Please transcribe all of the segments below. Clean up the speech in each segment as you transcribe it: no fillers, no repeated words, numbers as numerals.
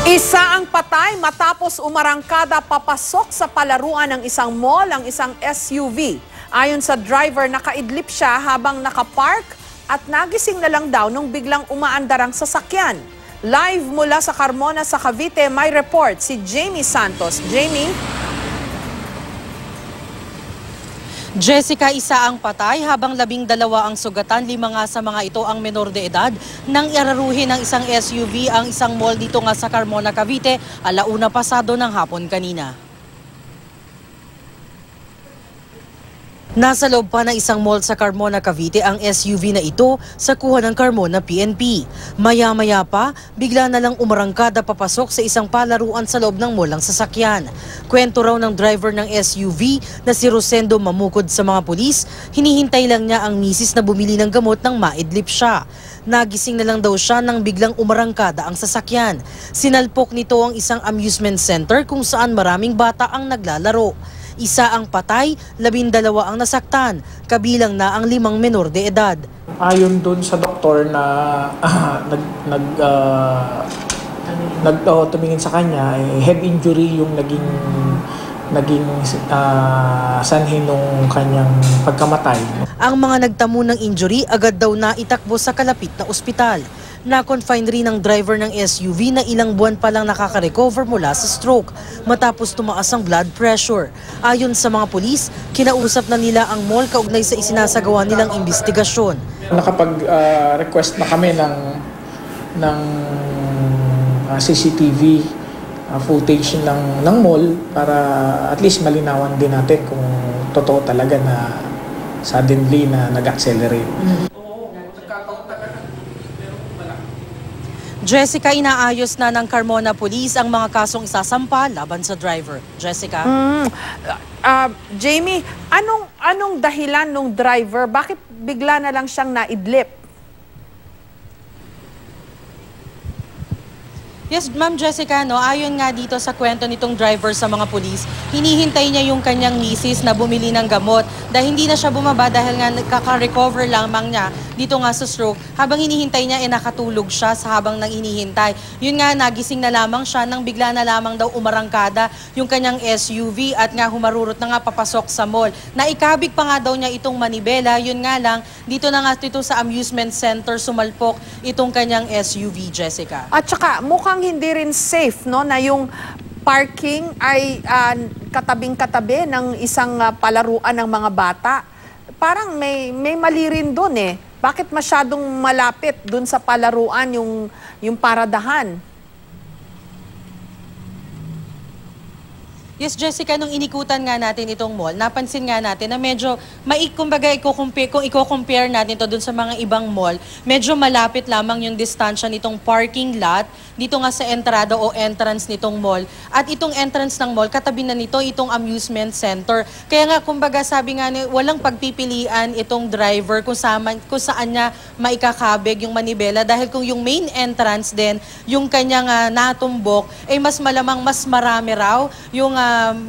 Isa ang patay matapos umarangkada papasok sa palaruan ng isang mall ang isang SUV. Ayon sa driver, nakaidlip siya habang nakapark at nagising na lang daw nung biglang umaandar ang sasakyan. Live mula sa Carmona sa Cavite, may report si Jamie Santos. Jamie? Jessica, isa ang patay habang 12 ang sugatan. 5 nga sa mga ito ang menor de edad nang iraruhin ng isang SUV ang isang mall dito nga sa Carmona, Cavite, 1:00 pasado ng hapon kanina. Nasa loob pa ng isang mall sa Carmona, Cavite ang SUV na ito sa kuha ng Carmona PNP. Maya-maya pa, bigla na lang umarangkada papasok sa isang palaruan sa loob ng mall ang sasakyan. Kwento raw ng driver ng SUV na si Rosendo Mamukod sa mga pulis, hinihintay lang niya ang misis na bumili ng gamot nang maidlip siya. Nagising na lang daw siya nang biglang umarangkada ang sasakyan. Sinalpok nito ang isang amusement center kung saan maraming bata ang naglalaro. Isa ang patay, 12 ang nasaktan, kabilang na ang 5 menor de edad. Ayon doon sa doktor na tumingin sa kanya, head injury yung naging sanhi nung kanyang pagkamatay. Ang mga nagtamo ng injury agad daw na itakbo sa kalapit na ospital. Na-confine rin ang driver ng SUV na ilang buwan pa lang nakaka-recover mula sa stroke matapos tumaas ang blood pressure. Ayon sa mga pulis, kinausap na nila ang mall kaugnay sa isinasagawa nilang investigasyon. Nakapag-request na kami ng CCTV footage ng mall para at least malinawan din natin kung totoo talaga na suddenly na nag-accelerate. Jessica, inaayos na ng Carmona Police ang mga kasong isasampa laban sa driver. Jessica? Jamie, anong dahilan ng driver? Bakit bigla na lang siyang naidlip? Yes, Ma'am Jessica, no, ayon nga dito sa kwento nitong driver sa mga pulis, hinihintay niya yung kanyang misis na bumili ng gamot dahil hindi na siya bumaba dahil nga kaka-recover lamang niya dito nga sa stroke. Habang hinihintay niya, nakatulog siya sa habang nang hinihintay. Yun nga, nagising na lamang siya nang bigla na lamang daw umarangkada yung kanyang SUV at nga humarurot na nga papasok sa mall. Naikabig pa nga daw niya itong manibela, yun nga lang, dito na nga ito sa amusement center sumalpok itong kanyang SUV, Jessica. At saka mukhang hindi rin safe, no, na yung parking ay katabing-katabi ng isang palaruan ng mga bata. Parang may mali rin doon eh. Bakit masyadong malapit doon sa palaruan yung paradahan? Yes, Jessica, nung inikutan nga natin itong mall, napansin nga natin na medyo, kumbaga, kung i-compare natin to dun sa mga ibang mall, medyo malapit lamang yung distansya nitong parking lot, dito nga sa entrada o entrance nitong mall. At itong entrance ng mall, katabi na nito itong amusement center. Kaya nga, kumbaga, sabi nga, walang pagpipilian itong driver kung saan niya maikakabig yung manibela. Dahil kung yung main entrance din, yung kanyang natumbok, ay mas malamang mas marami raw yung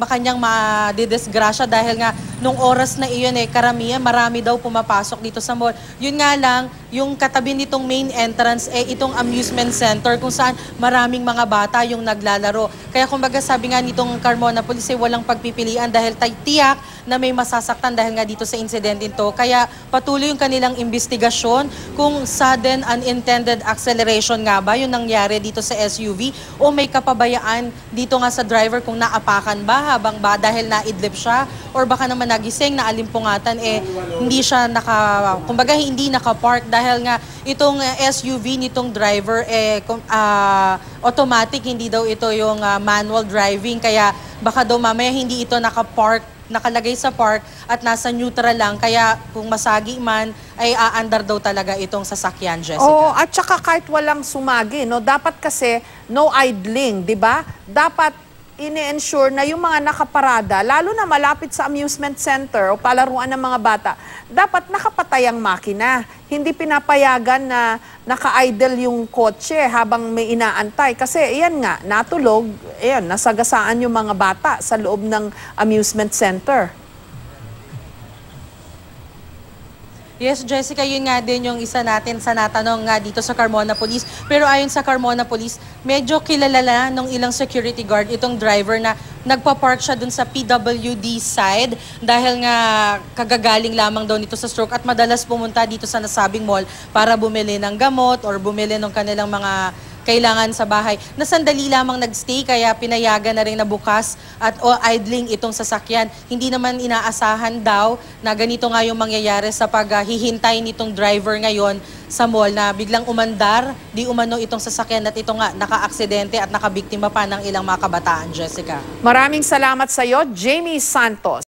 kanyang madidisgrasya dahil nga nung oras na iyon karamihan, marami daw pumapasok dito sa mall. Yun nga lang, yung katabi nitong main entrance itong amusement center kung saan maraming mga bata yung naglalaro. Kaya kumbaga sabi nga nitong Carmona Police walang pagpipilian dahil tiyak na may masasaktan dahil nga dito sa incident ito. Kaya patuloy yung kanilang investigasyon kung sudden unintended acceleration nga ba yung nangyari dito sa SUV o may kapabayaan dito nga sa driver kung naapakan ba habang ba dahil naidlip siya or baka naman nagising na alimpungatan hindi siya kumbaga hindi naka-park dahil nga itong SUV nitong driver automatic, hindi daw ito yung manual driving kaya baka daw mamaya hindi ito nakalagay sa park at nasa neutral lang kaya kung masagi man ay aandar daw talaga itong sasakyan, Jessica. Oo, at saka kahit walang sumagi, no, dapat kasi no idling, 'di ba? Dapat ini-ensure na yung mga nakaparada, lalo na malapit sa amusement center o palaruan ng mga bata, dapat nakapatay ang makina. Hindi pinapayagan na naka-idle yung kotse habang may inaantay. Kasi iyan nga, natulog, nasagasaan yung mga bata sa loob ng amusement center. Yes, Jessica, yun nga din yung isa natin sa natanong nga dito sa Carmona Police. Pero ayon sa Carmona Police, medyo kilala na nung ilang security guard itong driver na nagpa-park siya dun sa PWD side dahil nga kagagaling lamang daw nito sa stroke at madalas pumunta dito sa nasabing mall para bumili ng gamot or bumili ng kanilang mga kailangan sa bahay. Na sandali lamang nagstay kaya pinayagan na rin na bukas at idling itong sasakyan. Hindi naman inaasahan daw na ganito nga yung mangyayari sa paghihintay nitong driver ngayon sa mall na biglang umandar, di umano itong sasakyan at ito nga naka-aksidente at nakabiktima pa ng ilang mga kabataan, Jessica. Maraming salamat sa iyo, Jamie Santos.